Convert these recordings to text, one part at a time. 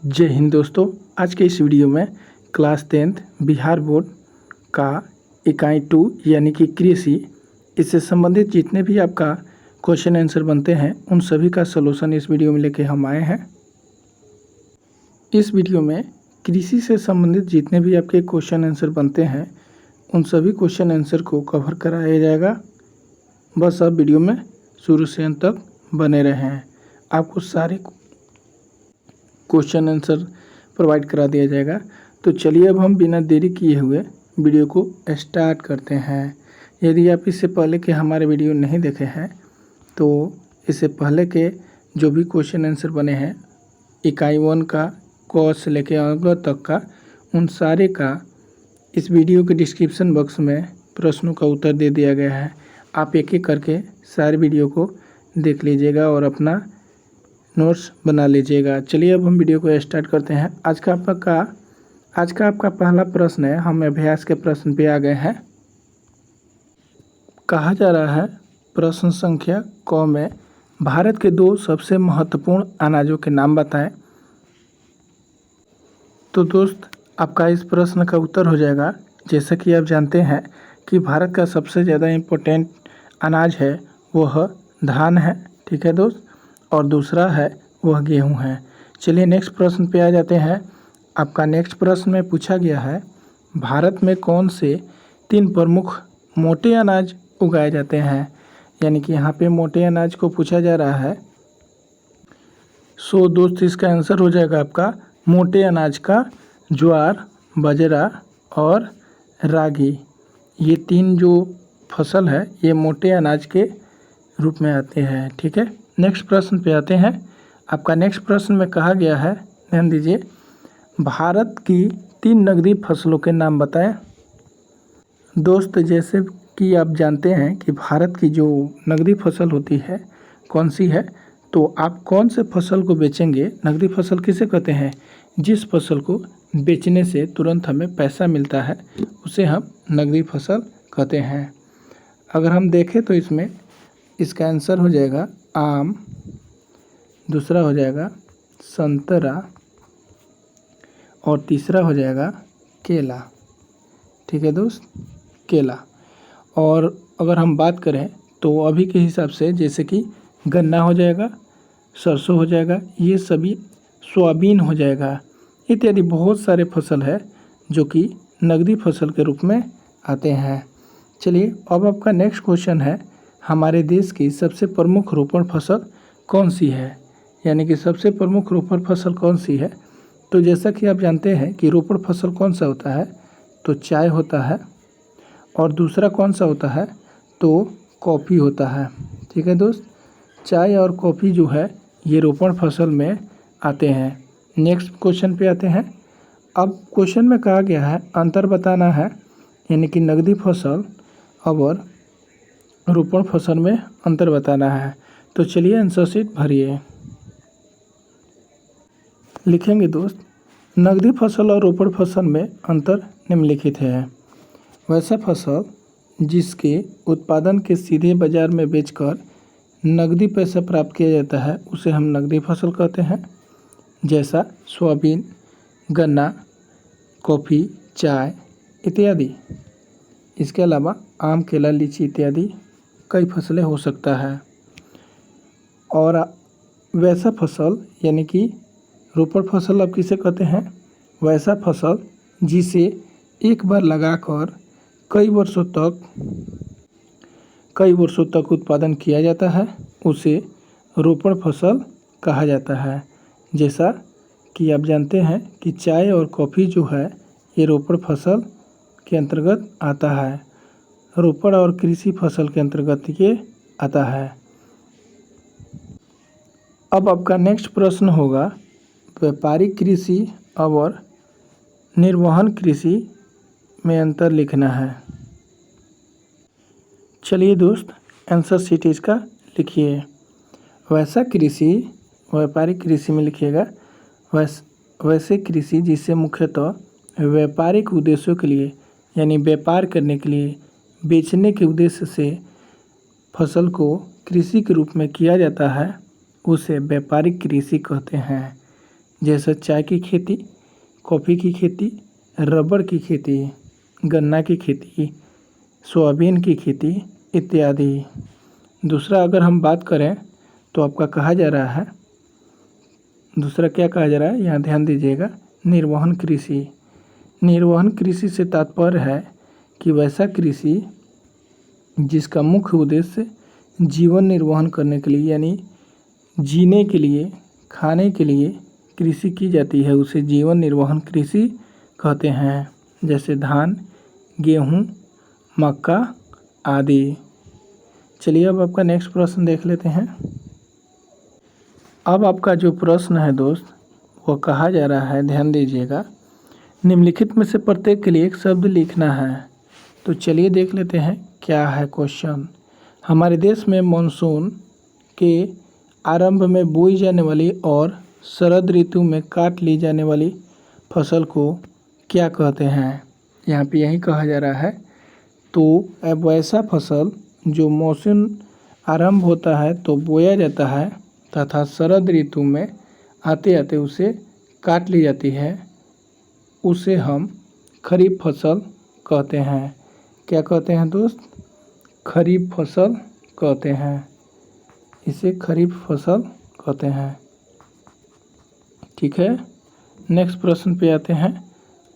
जय हिंद दोस्तों। आज के इस वीडियो में क्लास 10th बिहार बोर्ड का इकाई 2 यानी कि कृषि, इससे संबंधित जितने भी आपका क्वेश्चन आंसर बनते हैं उन सभी का सलूशन इस वीडियो में लेके हम आए हैं। इस वीडियो में कृषि से संबंधित जितने भी आपके क्वेश्चन आंसर बनते हैं उन सभी क्वेश्चन आंसर को कवर कराया जाएगा। बस आप वीडियो में शुरू से अंत तक बने रहें, आपको सारे क्वेश्चन आंसर प्रोवाइड करा दिया जाएगा। तो चलिए अब हम बिना देरी किए हुए वीडियो को स्टार्ट करते हैं। यदि आप इससे पहले के हमारे वीडियो नहीं देखे हैं तो इससे पहले के जो भी क्वेश्चन आंसर बने हैं इकाई 1 का क से लेके अंक तक का, उन सारे का इस वीडियो के डिस्क्रिप्शन बॉक्स में प्रश्नों का उत्तर दे दिया गया है। आप एक एक करके सारे वीडियो को देख लीजिएगा और अपना नोट्स बना लीजिएगा। चलिए अब हम वीडियो को स्टार्ट करते हैं। आज का आपका पहला प्रश्न है। हम अभ्यास के प्रश्न पे आ गए हैं। कहा जा रहा है प्रश्न संख्या क में भारत के 2 सबसे महत्वपूर्ण अनाजों के नाम बताएं। तो दोस्त आपका इस प्रश्न का उत्तर हो जाएगा, जैसा कि आप जानते हैं कि भारत का सबसे ज़्यादा इम्पोर्टेंट अनाज है वह धान है, ठीक है दोस्त, और दूसरा है वह गेहूं है। चलिए नेक्स्ट प्रश्न पे आ जाते हैं। आपका नेक्स्ट प्रश्न में पूछा गया है भारत में कौन से 3 प्रमुख मोटे अनाज उगाए जाते हैं, यानी कि यहाँ पे मोटे अनाज को पूछा जा रहा है। सो दोस्त इसका आंसर हो जाएगा आपका मोटे अनाज का ज्वार, बाजरा और रागी। ये 3 जो फसल है ये मोटे अनाज के रूप में आते हैं, ठीक है। नेक्स्ट प्रश्न पे आते हैं। आपका नेक्स्ट प्रश्न में कहा गया है, ध्यान दीजिए, भारत की 3 नकदी फसलों के नाम बताएं। दोस्त जैसे कि आप जानते हैं कि भारत की जो नकदी फसल होती है कौन सी है, तो आप कौन से फसल को बेचेंगे। नकदी फसल किसे कहते हैं? जिस फसल को बेचने से तुरंत हमें पैसा मिलता है उसे हम नकदी फसल कहते हैं। अगर हम देखें तो इसमें इसका आंसर हो जाएगा आम, दूसरा हो जाएगा संतरा और तीसरा हो जाएगा केला, ठीक है दोस्त, केला। और अगर हम बात करें तो अभी के हिसाब से जैसे कि गन्ना हो जाएगा, सरसों हो जाएगा, ये सभी सोयाबीन हो जाएगा, इत्यादि बहुत सारे फसल है जो कि नकदी फसल के रूप में आते हैं। चलिए अब आपका नेक्स्ट क्वेश्चन है, हमारे देश की सबसे प्रमुख रोपण फसल कौन सी है, यानी कि सबसे प्रमुख रोपण फसल कौन सी है। तो जैसा कि आप जानते हैं कि रोपण फसल कौन सा होता है, तो चाय होता है, और दूसरा कौन सा होता है, तो कॉफ़ी होता है, ठीक है दोस्त। चाय और कॉफ़ी जो है ये रोपण फसल में आते हैं। नेक्स्ट क्वेश्चन पे आते हैं। अब क्वेश्चन में कहा गया है अंतर बताना है, यानी कि नकदी फसल और रोपण फसल में अंतर बताना है। तो चलिए आंसर शीट भरिए। लिखेंगे दोस्त, नकदी फसल और रोपण फसल में अंतर निम्नलिखित है। वैसा फसल जिसके उत्पादन के सीधे बाजार में बेचकर नकदी पैसा प्राप्त किया जाता है उसे हम नकदी फसल कहते हैं, जैसा सोयाबीन, गन्ना, कॉफ़ी, चाय इत्यादि। इसके अलावा आम, केला, लीची इत्यादि कई फसलें हो सकता है। और वैसा फसल यानी कि रोपण फसल अब किसे कहते हैं? वैसा फसल जिसे एक बार लगाकर कई वर्षों तक उत्पादन किया जाता है उसे रोपण फसल कहा जाता है। जैसा कि आप जानते हैं कि चाय और कॉफ़ी जो है ये रोपण फसल के अंतर्गत आता है, रोपण और कृषि फसल के अंतर्गत ये आता है। अब आपका नेक्स्ट प्रश्न होगा व्यापारिक कृषि और निर्वहन कृषि में अंतर लिखना है। चलिए दोस्त आंसर शीट इसका लिखिए। वैसा कृषि व्यापारिक कृषि में लिखिएगा वैसे कृषि जिससे मुख्यतः व्यापारिक उद्देश्यों के लिए, यानी व्यापार करने के लिए बेचने के उद्देश्य से फसल को कृषि के रूप में किया जाता है उसे व्यापारिक कृषि कहते हैं। जैसे चाय की खेती, कॉफ़ी की खेती, रबड़ की खेती, गन्ना की खेती, सोयाबीन की खेती इत्यादि। दूसरा अगर हम बात करें तो आपका कहा जा रहा है, दूसरा क्या कहा जा रहा है, यहाँ ध्यान दीजिएगा, निर्वहन कृषि। निर्वहन कृषि से तात्पर्य है कि वैसा कृषि जिसका मुख्य उद्देश्य जीवन निर्वहन करने के लिए, यानी जीने के लिए, खाने के लिए कृषि की जाती है, उसे जीवन निर्वहन कृषि कहते हैं। जैसे धान, गेहूँ, मक्का आदि। चलिए अब आपका नेक्स्ट प्रश्न देख लेते हैं। अब आपका जो प्रश्न है दोस्त, वो कहा जा रहा है, ध्यान दीजिएगा, निम्नलिखित में से प्रत्येक के लिए एक शब्द लिखना है। तो चलिए देख लेते हैं क्या है क्वेश्चन। हमारे देश में मानसून के आरंभ में बोई जाने वाली और शरद ऋतु में काट ली जाने वाली फसल को क्या कहते हैं। यहाँ पे यही कहा जा रहा है। तो अब वैसा फसल जो मौसम आरंभ होता है तो बोया जाता है तथा शरद ऋतु में आते आते उसे काट ली जाती है, उसे हम खरीफ फसल कहते हैं। क्या कहते हैं दोस्त? खरीफ फसल कहते हैं, इसे खरीफ फसल कहते हैं। ठीक है, नेक्स्ट प्रश्न पे आते हैं।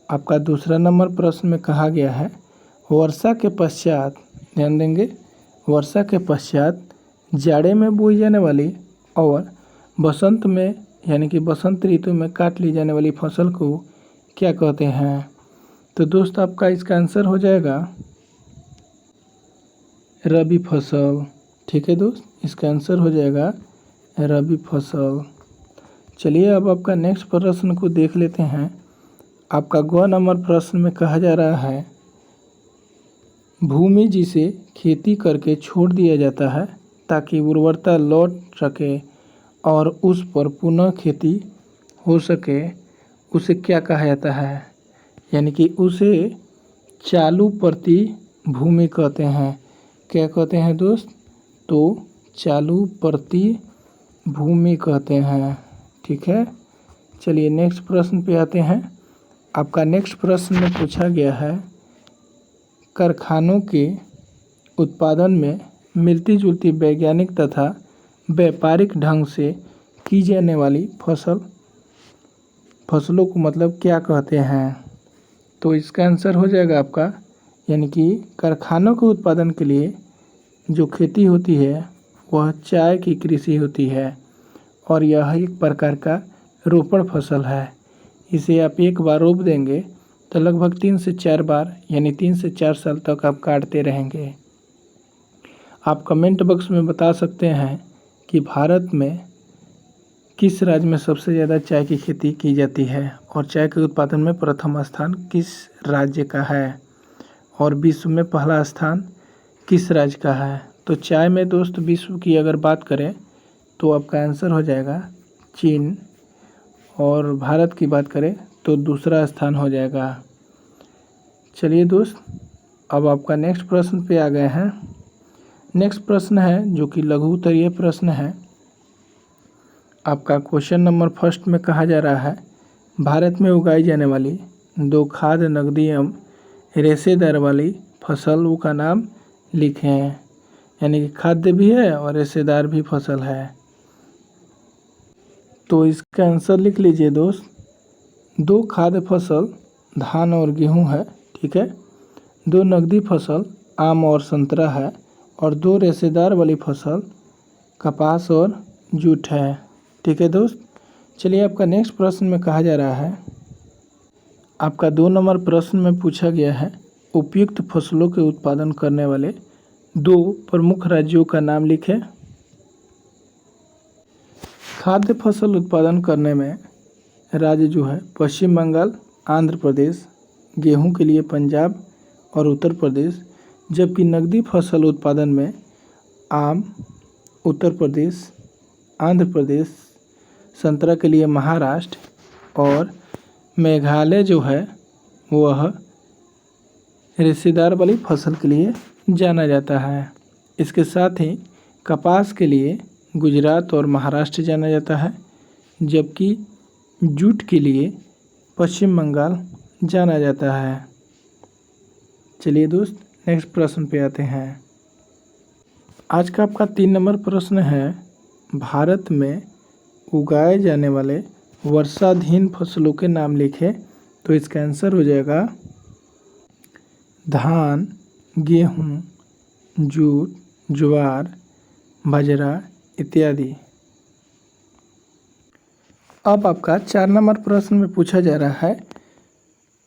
आपका दूसरा नंबर प्रश्न में कहा गया है, वर्षा के पश्चात, ध्यान देंगे, वर्षा के पश्चात जाड़े में बोई जाने वाली और बसंत में, यानी कि बसंत ऋतु में काट ली जाने वाली फसल को क्या कहते हैं। तो दोस्त आपका इसका आंसर हो जाएगा रबी फसल। ठीक है दोस्त, इसका आंसर हो जाएगा रबी फसल। चलिए अब आपका नेक्स्ट प्रश्न को देख लेते हैं। आपका ग नंबर प्रश्न में कहा जा रहा है, भूमि जिसे खेती करके छोड़ दिया जाता है ताकि उर्वरता लौट सके और उस पर पुनः खेती हो सके, उसे क्या कहा जाता है। यानी कि उसे चालू प्रति भूमि कहते हैं। क्या कहते हैं दोस्त? तो चालू प्रति भूमि कहते हैं। ठीक है, चलिए नेक्स्ट प्रश्न पे आते हैं। आपका नेक्स्ट प्रश्न में पूछा गया है, कारखानों के उत्पादन में मिलती जुलती वैज्ञानिक तथा व्यापारिक ढंग से की जाने वाली फसलों को मतलब क्या कहते हैं। तो इसका आंसर हो जाएगा आपका, यानी कि कारखानों के उत्पादन के लिए जो खेती होती है वह चाय की कृषि होती है और यह एक प्रकार का रोपण फसल है। इसे आप एक बार रोप देंगे तो लगभग 3 से 4 बार, यानी 3 से 4 साल तक आप काटते रहेंगे। आप कमेंट बॉक्स में बता सकते हैं कि भारत में किस राज्य में सबसे ज़्यादा चाय की खेती की जाती है और चाय के उत्पादन में प्रथम स्थान किस राज्य का है और विश्व में पहला स्थान किस राज्य का है। तो चाय में दोस्त विश्व की अगर बात करें तो आपका आंसर हो जाएगा चीन, और भारत की बात करें तो दूसरा स्थान हो जाएगा। चलिए दोस्त, अब आपका नेक्स्ट प्रश्न पे आ गए हैं। नेक्स्ट प्रश्न है जो कि लघु उत्तरीय प्रश्न है। आपका क्वेश्चन नंबर फर्स्ट में कहा जा रहा है, भारत में उगाई जाने वाली 2 खाद्य नकदी एवं रेशेदार वाली फसलों का नाम लिखें। यानी कि खाद्य भी है और रेशेदार भी फसल है। तो इसका आंसर लिख लीजिए दोस्त, 2 खाद्य फसल धान और गेहूं है। ठीक है, 2 नकदी फसल आम और संतरा है और 2 रेशेदार वाली फसल कपास और जूट है। ठीक है दोस्त, चलिए आपका नेक्स्ट प्रश्न में कहा जा रहा है, आपका 2 नंबर प्रश्न में पूछा गया है, उपयुक्त फसलों के उत्पादन करने वाले 2 प्रमुख राज्यों का नाम लिखें। खाद्य फसल उत्पादन करने में राज्य जो है पश्चिम बंगाल, आंध्र प्रदेश, गेहूं के लिए पंजाब और उत्तर प्रदेश, जबकि नकदी फसल उत्पादन में आम उत्तर प्रदेश, आंध्र प्रदेश, संतरा के लिए महाराष्ट्र और मेघालय जो है वह रेशेदार वाली फसल के लिए जाना जाता है। इसके साथ ही कपास के लिए गुजरात और महाराष्ट्र जाना जाता है, जबकि जूट के लिए पश्चिम बंगाल जाना जाता है। चलिए दोस्त, नेक्स्ट प्रश्न पे आते हैं। आज का आपका 3 नंबर प्रश्न है, भारत में उगाए जाने वाले वर्षाधीन फसलों के नाम लिखें। तो इसका आंसर हो जाएगा धान, गेहूँ, जूट, ज्वार, बाजरा इत्यादि। अब आपका 4 नंबर प्रश्न में पूछा जा रहा है,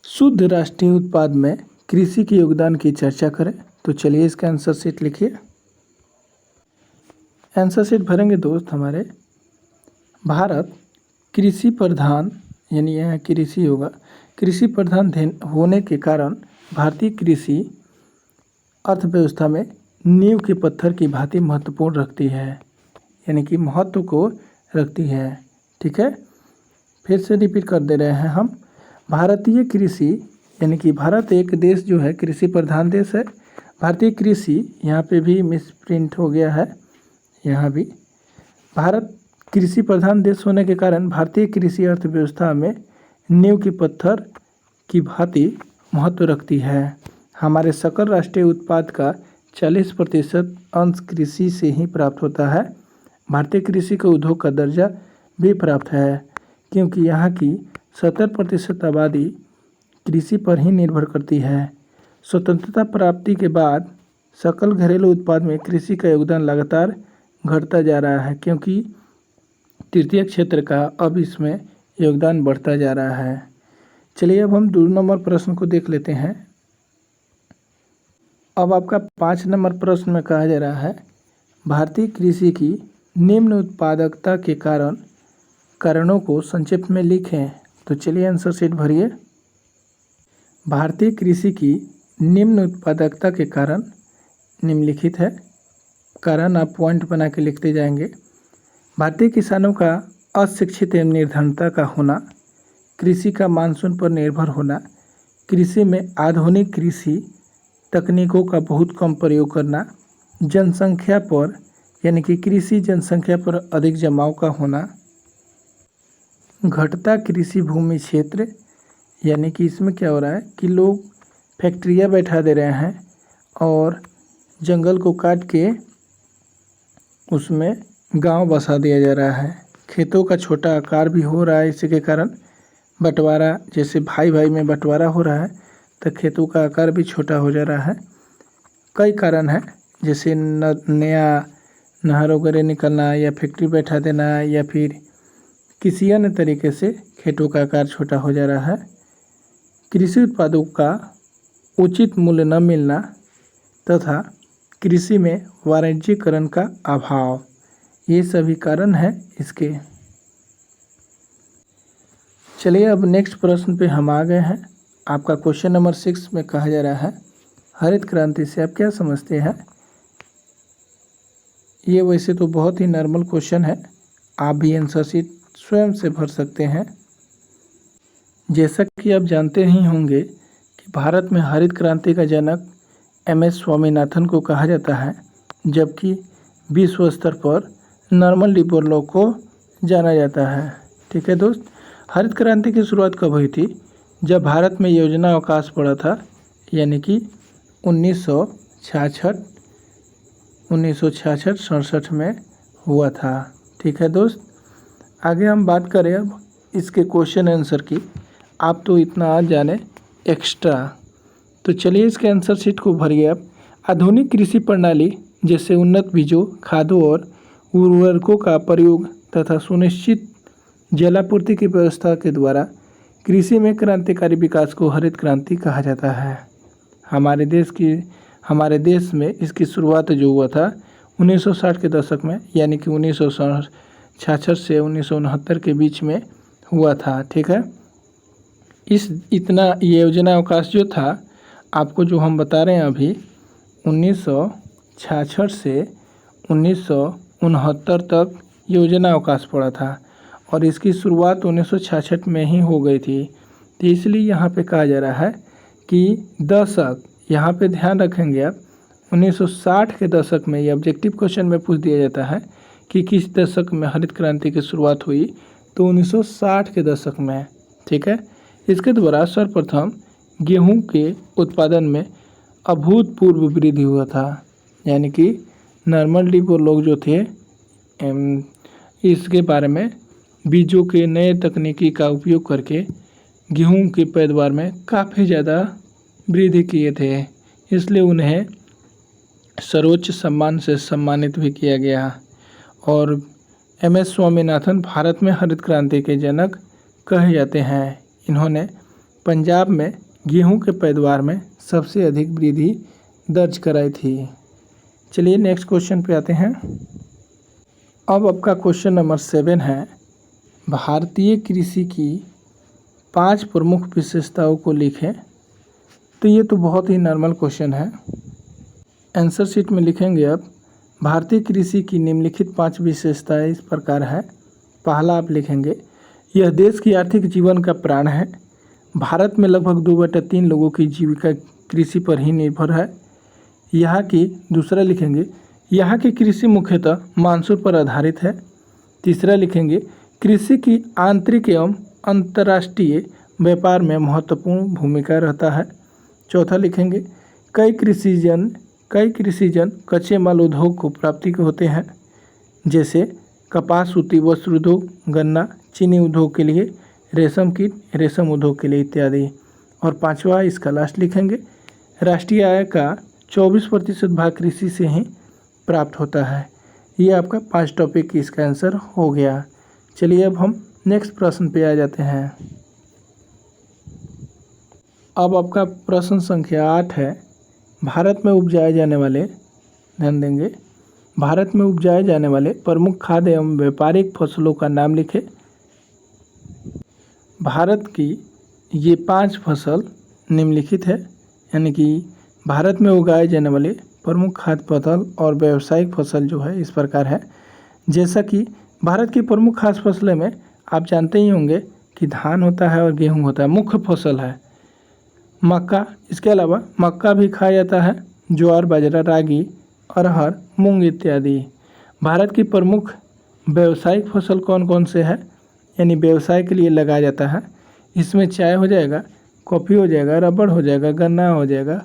शुद्ध राष्ट्रीय उत्पाद में कृषि के योगदान की चर्चा करें। तो चलिए इसका आंसर शीट लिखिए। आंसर शीट भरेंगे दोस्त हमारे। भारत कृषि प्रधान, यानी यहाँ कृषि होगा, कृषि प्रधान होने के कारण भारतीय कृषि अर्थव्यवस्था में नींव के पत्थर की भांति महत्वपूर्ण रखती है, यानी कि महत्व को रखती है। ठीक है, फिर से रिपीट कर दे रहे हैं हम। भारतीय कृषि, यानी कि भारत एक देश जो है कृषि प्रधान देश है। भारतीय कृषि, यहाँ पे भी मिस प्रिंट हो गया है, यहाँ भी भारत कृषि प्रधान देश होने के कारण भारतीय कृषि अर्थव्यवस्था में नींव के पत्थर की भांति महत्व रखती है। हमारे सकल राष्ट्रीय उत्पाद का 40% अंश कृषि से ही प्राप्त होता है। भारतीय कृषि को उद्योग का दर्जा भी प्राप्त है, क्योंकि यहाँ की 70% आबादी कृषि पर ही निर्भर करती है। स्वतंत्रता प्राप्ति के बाद सकल घरेलू उत्पाद में कृषि का योगदान लगातार घटता जा रहा है, क्योंकि तृतीय क्षेत्र का अब इसमें योगदान बढ़ता जा रहा है। चलिए अब हम 2 नंबर प्रश्न को देख लेते हैं। अब आपका 5 नंबर प्रश्न में कहा जा रहा है, भारतीय कृषि की निम्न उत्पादकता के कारणों को संक्षेप में लिखें। तो चलिए आंसर शीट भरिए। भारतीय कृषि की निम्न उत्पादकता के कारण निम्नलिखित है। कारण आप पॉइंट बना के लिखते जाएंगे। भारतीय किसानों का अशिक्षित एवं निर्धनता का होना, कृषि का मानसून पर निर्भर होना, कृषि में आधुनिक कृषि तकनीकों का बहुत कम प्रयोग करना, जनसंख्या पर, यानी कि कृषि जनसंख्या पर अधिक जमाव का होना, घटता कृषि भूमि क्षेत्र, यानी कि इसमें क्या हो रहा है कि लोग फैक्ट्रियाँ बैठा दे रहे हैं और जंगल को काट के उसमें गांव बसा दिया जा रहा है। खेतों का छोटा आकार भी हो रहा है, इसी के कारण बंटवारा, जैसे भाई भाई में बंटवारा हो रहा है तो खेतों का आकार भी छोटा हो जा रहा है। कई कारण हैं, जैसे नया नहर वगैरह निकलना, या फैक्ट्री बैठा देना, या फिर किसी अन्य तरीके से खेतों का आकार छोटा हो जा रहा है। कृषि उत्पादों का उचित मूल्य न मिलना तथा कृषि में वाणिज्यीकरण का अभाव, ये सभी कारण हैं इसके। चलिए अब नेक्स्ट प्रश्न पे हम आ गए हैं। आपका क्वेश्चन नंबर 6 में कहा जा रहा है, हरित क्रांति से आप क्या समझते हैं। ये वैसे तो बहुत ही नॉर्मल क्वेश्चन है, आप भी आंसर शीट स्वयं से भर सकते हैं। जैसा कि आप जानते ही होंगे कि भारत में हरित क्रांति का जनक MS स्वामीनाथन को कहा जाता है, जबकि विश्व स्तर पर नॉर्मन बोरलॉग को जाना जाता है। ठीक है दोस्त, हरित क्रांति की शुरुआत कब हुई थी? जब भारत में योजना अवकाश पड़ा था, यानी कि 1966 में हुआ था। ठीक है दोस्त, आगे हम बात करें अब इसके क्वेश्चन आंसर की। आप तो इतना आ जाने एक्स्ट्रा, तो चलिए इसके आंसर शीट को भरिए आप। आधुनिक कृषि प्रणाली जैसे उन्नत बीजों, खादों और उर्वरकों का प्रयोग तथा सुनिश्चित जलापूर्ति की व्यवस्था के द्वारा कृषि में क्रांतिकारी विकास को हरित क्रांति कहा जाता है। हमारे देश में इसकी शुरुआत जो हुआ था 1960 के दशक में, यानी कि 1966 से 1969 के बीच में हुआ था। ठीक है, इतना योजना अवकाश जो था आपको जो हम बता रहे हैं अभी, 1966 से 1969 तक योजना अवकाश पड़ा था और इसकी शुरुआत 1966 में ही हो गई थी। तो इसलिए यहाँ पे कहा जा रहा है कि दशक, यहाँ पे ध्यान रखेंगे आप, 1960 के दशक में, ये ऑब्जेक्टिव क्वेश्चन में पूछ दिया जाता है कि किस दशक में हरित क्रांति की शुरुआत हुई, तो 1960 के दशक में, ठीक है। इसके द्वारा सर्वप्रथम गेहूं के उत्पादन में अभूतपूर्व वृद्धि हुआ था, यानी कि नॉर्मल डिपो लोग जो थे इसके बारे में बीजों के नए तकनीकी का उपयोग करके गेहूं की पैदावार में काफ़ी ज़्यादा वृद्धि किए थे, इसलिए उन्हें सर्वोच्च सम्मान से सम्मानित भी किया गया। और एम.एस. स्वामीनाथन भारत में हरित क्रांति के जनक कहे जाते हैं। इन्होंने पंजाब में गेहूं के पैदावार में सबसे अधिक वृद्धि दर्ज कराई थी। चलिए नेक्स्ट क्वेश्चन पे आते हैं। अब आपका क्वेश्चन नंबर 7 है, भारतीय कृषि की 5 प्रमुख विशेषताओं को लिखें। तो ये तो बहुत ही नॉर्मल क्वेश्चन है। आंसर शीट में लिखेंगे आप, भारतीय कृषि की निम्नलिखित 5 विशेषताएं इस प्रकार है। पहला आप लिखेंगे, यह देश की आर्थिक जीवन का प्राण है। भारत में लगभग 2/3 लोगों की जीविका कृषि पर ही निर्भर है। यहाँ की दूसरा लिखेंगे, यहाँ की कृषि मुख्यतः मानसून पर आधारित है। तीसरा लिखेंगे, कृषि की आंतरिक एवं अंतर्राष्ट्रीय व्यापार में महत्वपूर्ण भूमिका रहता है। चौथा लिखेंगे, कई कृषिजन कच्चे माल उद्योग को प्राप्ति के होते हैं, जैसे कपास, सूती वस्त्र उद्योग, गन्ना, चीनी उद्योग के लिए, रेशम कीट, रेशम उद्योग के लिए इत्यादि। और पांचवा इसका लास्ट लिखेंगे, राष्ट्रीय आय का 24% भाग कृषि से ही प्राप्त होता है। ये आपका 5 टॉपिक की इसका आंसर हो गया। चलिए अब हम नेक्स्ट प्रश्न पे आ जाते हैं। अब आपका प्रश्न संख्या 8 है, भारत में उपजाए जाने वाले, ध्यान देंगे, भारत में उपजाए जाने वाले प्रमुख खाद्य एवं व्यापारिक फसलों का नाम लिखें। भारत की ये 5 फसल निम्नलिखित है, यानी कि भारत में उगाए जाने वाले प्रमुख खाद्य फसल और व्यावसायिक फसल जो है इस प्रकार है। जैसा कि भारत की प्रमुख खाद्य फसलें में आप जानते ही होंगे कि धान होता है और गेहूं होता है, मुख्य फसल है। मक्का, इसके अलावा मक्का भी खाया जाता है, ज्वार, बाजरा, रागी, अरहर, मूंग इत्यादि। भारत की प्रमुख व्यावसायिक फसल कौन कौन से है, यानी व्यवसाय के लिए लगाया जाता है। इसमें चाय हो जाएगा, कॉफ़ी हो जाएगा, रबड़ हो जाएगा, गन्ना हो जाएगा,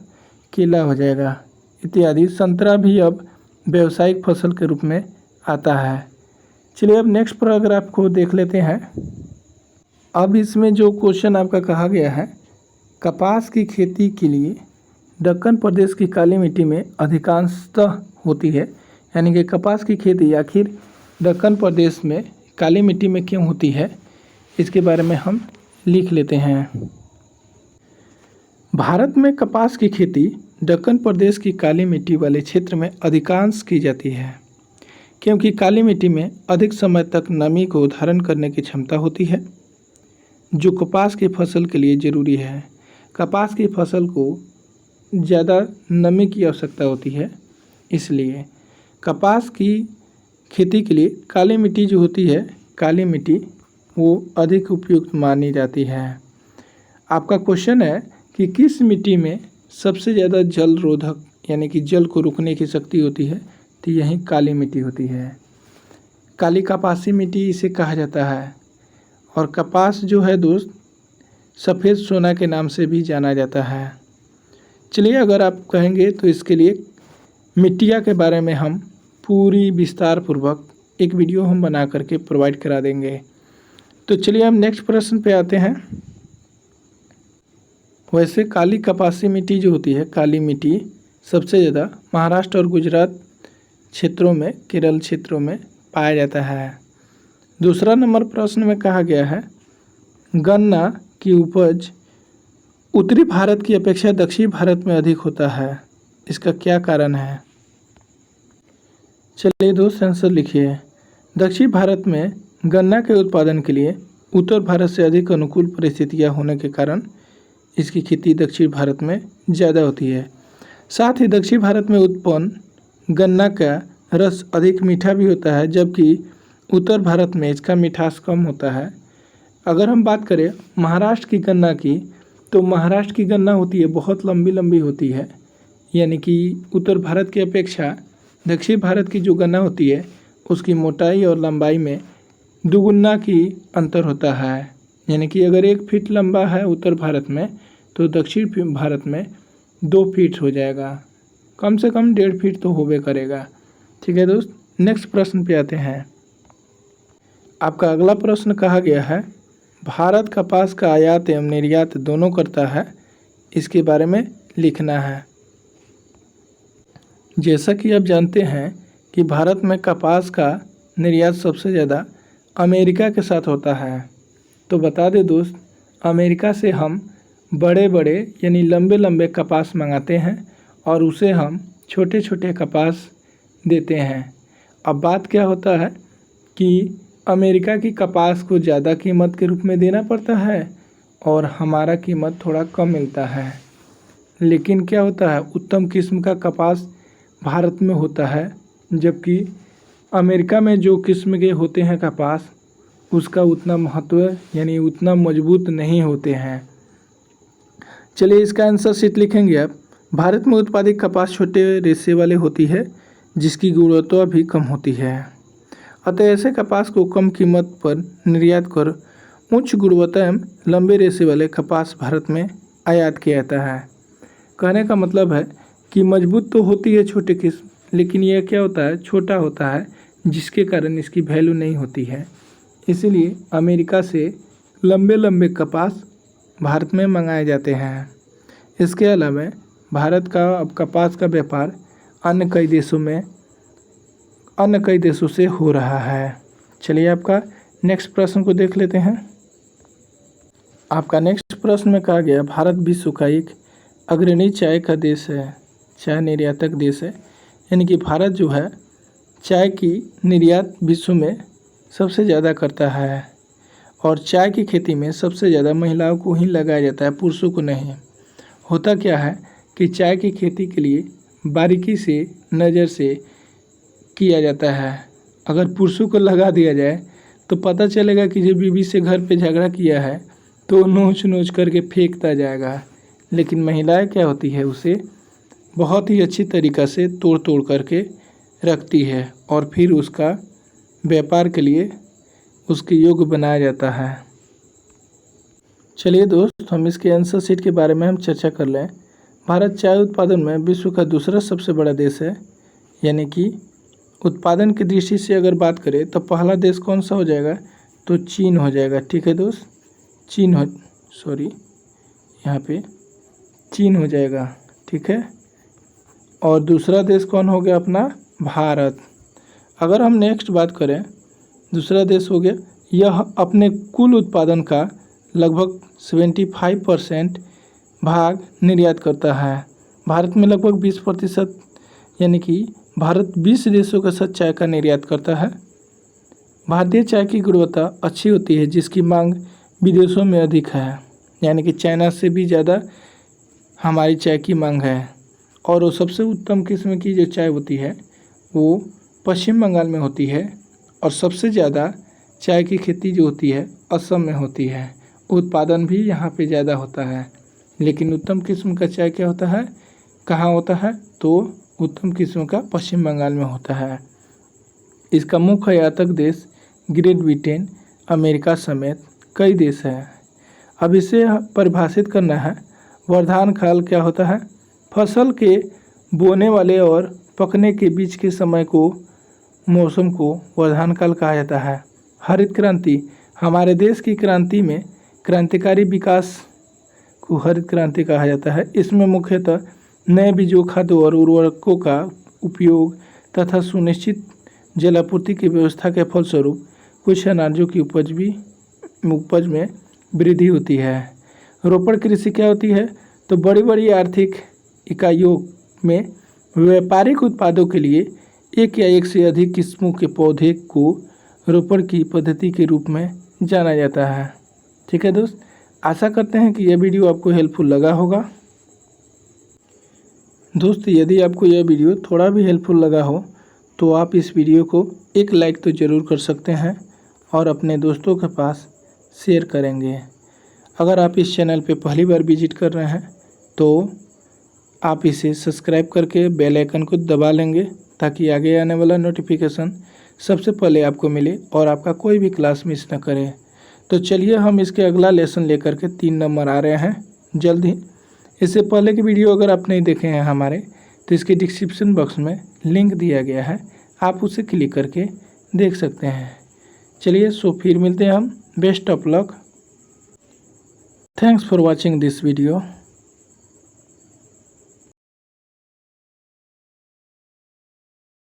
केला हो जाएगा इत्यादि। संतरा भी अब व्यावसायिक फसल के रूप में आता है। चलिए अब नेक्स्ट पैराग्राफ को देख लेते हैं। अब इसमें जो क्वेश्चन आपका कहा गया है, कपास की खेती के लिए दक्कन प्रदेश की काली मिट्टी में अधिकांशतः होती है, यानी कि कपास की खेती आखिर दक्कन प्रदेश में काली मिट्टी में क्यों होती है, इसके बारे में हम लिख लेते हैं। भारत में कपास की खेती दक्कन प्रदेश की काली मिट्टी वाले क्षेत्र में अधिकांश की जाती है, क्योंकि काली मिट्टी में अधिक समय तक नमी को धारण करने की क्षमता होती है, जो कपास की फसल के लिए ज़रूरी है। कपास की फसल को ज़्यादा नमी की आवश्यकता होती है, इसलिए कपास की खेती के लिए काली मिट्टी जो होती है, काली मिट्टी वो अधिक उपयुक्त मानी जाती है। आपका क्वेश्चन है कि किस मिट्टी में सबसे ज़्यादा जल रोधक, यानी कि जल को रोकने की शक्ति होती है, तो यही काली मिट्टी होती है। काली कपासी मिट्टी इसे कहा जाता है। और कपास जो है दोस्त, सफ़ेद सोना के नाम से भी जाना जाता है। चलिए अगर आप कहेंगे तो इसके लिए मिट्टिया के बारे में हम पूरी विस्तार पूर्वक एक वीडियो हम बना करके प्रोवाइड करा देंगे। तो चलिए हम नेक्स्ट प्रश्न पे आते हैं। वैसे काली कपासी मिट्टी जो होती है, काली मिट्टी सबसे ज़्यादा महाराष्ट्र और गुजरात क्षेत्रों में, केरल क्षेत्रों में पाया जाता है। दूसरा नंबर प्रश्न में कहा गया है, गन्ना की उपज उत्तरी भारत की अपेक्षा दक्षिण भारत में अधिक होता है, इसका क्या कारण है? चलिए दोस्त आंसर लिखिए। दक्षिण भारत में गन्ना के उत्पादन के लिए उत्तर भारत से अधिक अनुकूल परिस्थितियां होने के कारण इसकी खेती दक्षिण भारत में ज़्यादा होती है। साथ ही दक्षिण भारत में उत्पन्न गन्ना का रस अधिक मीठा भी होता है, जबकि उत्तर भारत में इसका मिठास कम होता है। अगर हम बात करें महाराष्ट्र की गन्ना की, तो महाराष्ट्र की गन्ना होती है बहुत लंबी लंबी होती है, यानी कि उत्तर भारत की अपेक्षा दक्षिण भारत की जो गन्ना होती है उसकी मोटाई और लंबाई में दुगुना की अंतर होता है। यानी कि अगर 1 फीट लंबा है उत्तर भारत में तो दक्षिण भारत में 2 फीट हो जाएगा, कम से कम 1.5 फीट तो होबे करेगा। ठीक है दोस्त, नेक्स्ट प्रश्न पे आते हैं। आपका अगला प्रश्न कहा गया है भारत कपास का आयात एवं निर्यात दोनों करता है, इसके बारे में लिखना है। जैसा कि आप जानते हैं कि भारत में कपास का निर्यात सबसे ज़्यादा अमेरिका के साथ होता है। तो बता दें दोस्त, अमेरिका से हम बड़े बड़े यानी लंबे लंबे कपास मंगाते हैं और उसे हम छोटे छोटे कपास देते हैं। अब बात क्या होता है कि अमेरिका की कपास को ज़्यादा कीमत के रूप में देना पड़ता है और हमारा कीमत थोड़ा कम मिलता है। लेकिन क्या होता है, उत्तम किस्म का कपास भारत में होता है, जबकि अमेरिका में जो किस्म के होते हैं कपास उसका उतना महत्व यानी उतना मजबूत नहीं होते हैं। चलिए इसका आंसर शीट लिखेंगे आप। भारत में उत्पादित कपास छोटे रेशे वाले होती है जिसकी गुणवत्ता भी कम होती है, अतः ऐसे कपास को कम कीमत पर निर्यात कर उच्च गुणवत्ता एवं लंबे रेशे वाले कपास भारत में आयात किया जाता है। कहने का मतलब है कि मजबूत तो होती है छोटे किस्म, लेकिन यह क्या होता है, छोटा होता है, जिसके कारण इसकी वैल्यू नहीं होती है। इसीलिए अमेरिका से लंबे लंबे कपास भारत में मंगाए जाते हैं। इसके अलावा भारत का अब कपास का व्यापार अन्य कई देशों से हो रहा है। चलिए आपका नेक्स्ट प्रश्न को देख लेते हैं। आपका नेक्स्ट प्रश्न में कहा गया भारत विश्व का एक अग्रणी चाय का देश है, चाय निर्यातक देश है। यानी कि भारत जो है चाय की निर्यात विश्व में सबसे ज़्यादा करता है और चाय की खेती में सबसे ज़्यादा महिलाओं को ही लगाया जाता है, पुरुषों को नहीं। होता क्या है कि चाय की खेती के लिए बारीकी से नज़र से किया जाता है। अगर पुरुषों को लगा दिया जाए तो पता चलेगा कि जो बीवी से घर पे झगड़ा किया है तो नोच नोच करके फेंकता जाएगा, लेकिन महिलाएं क्या होती है उसे बहुत ही अच्छी तरीक़ा से तोड़ तोड़ करके रखती है और फिर उसका व्यापार के लिए उसके योग्य बनाया जाता है। चलिए दोस्त, हम इसके आंसर शीट के बारे में हम चर्चा कर लें। भारत चाय उत्पादन में विश्व का दूसरा सबसे बड़ा देश है। यानी कि उत्पादन की दृष्टि से अगर बात करें तो पहला देश कौन सा हो जाएगा, तो चीन हो जाएगा। ठीक है दोस्त, यहाँ पे चीन हो जाएगा। ठीक है, और दूसरा देश कौन हो गया अपना, भारत। अगर हम नेक्स्ट बात करें, दूसरा देश हो गया, यह अपने कुल उत्पादन का लगभग 75% भाग निर्यात करता है। भारत में लगभग 20%, यानी कि भारत 20 देशों के साथ चाय का निर्यात करता है। भारतीय चाय की गुणवत्ता अच्छी होती है जिसकी मांग विदेशों में अधिक है। यानी कि चाइना से भी ज़्यादा हमारी चाय की मांग है। और वो सबसे उत्तम किस्म की जो चाय होती है वो पश्चिम बंगाल में होती है और सबसे ज़्यादा चाय की खेती जो होती है असम में होती है। उत्पादन भी यहाँ पे ज़्यादा होता है, लेकिन उत्तम किस्म का चाय क्या होता है, कहाँ होता है, तो उत्तम किस्म का पश्चिम बंगाल में होता है। इसका मुख्य आयातक देश ग्रेट ब्रिटेन, अमेरिका समेत कई देश हैं। अब इसे परिभाषित करना है। वर्धान काल क्या होता है, फसल के बोने वाले और पकने के बीच के समय को, मौसम को वर्धान काल कहा जाता है। हरित क्रांति, हमारे देश की क्रांति में क्रांतिकारी विकास को हरित क्रांति कहा जाता है। इसमें मुख्यतः नए बीजों, खाद्य और उर्वरकों का उपयोग तथा सुनिश्चित जलापूर्ति की व्यवस्था के फलस्वरूप कुछ अनाजों की उपज में वृद्धि होती है। रोपण कृषि क्या होती है, तो बड़ी बड़ी आर्थिक इकाइयों में व्यापारिक उत्पादों के लिए एक या एक से अधिक किस्मों के पौधे को रोपण की पद्धति के रूप में जाना जाता है। ठीक है दोस्त, आशा करते हैं कि यह वीडियो आपको हेल्पफुल लगा होगा। दोस्त, यदि आपको यह वीडियो थोड़ा भी हेल्पफुल लगा हो तो आप इस वीडियो को एक लाइक तो ज़रूर कर सकते हैं और अपने दोस्तों के पास शेयर करेंगे। अगर आप इस चैनल पे पहली बार विजिट कर रहे हैं तो आप इसे सब्सक्राइब करके बेल आइकन को दबा लेंगे ताकि आगे आने वाला नोटिफिकेशन सबसे पहले आपको मिले और आपका कोई भी क्लास मिस न करे। तो चलिए हम इसके अगला लेसन लेकर के 3 नंबर आ रहे हैं जल्द ही। इससे पहले की वीडियो अगर आप नहीं देखे हैं हमारे, तो इसके डिस्क्रिप्शन बॉक्स में लिंक दिया गया है, आप उसे क्लिक करके देख सकते हैं। चलिए सो फिर मिलते हैं हम। Best of luck. Thanks for watching this video.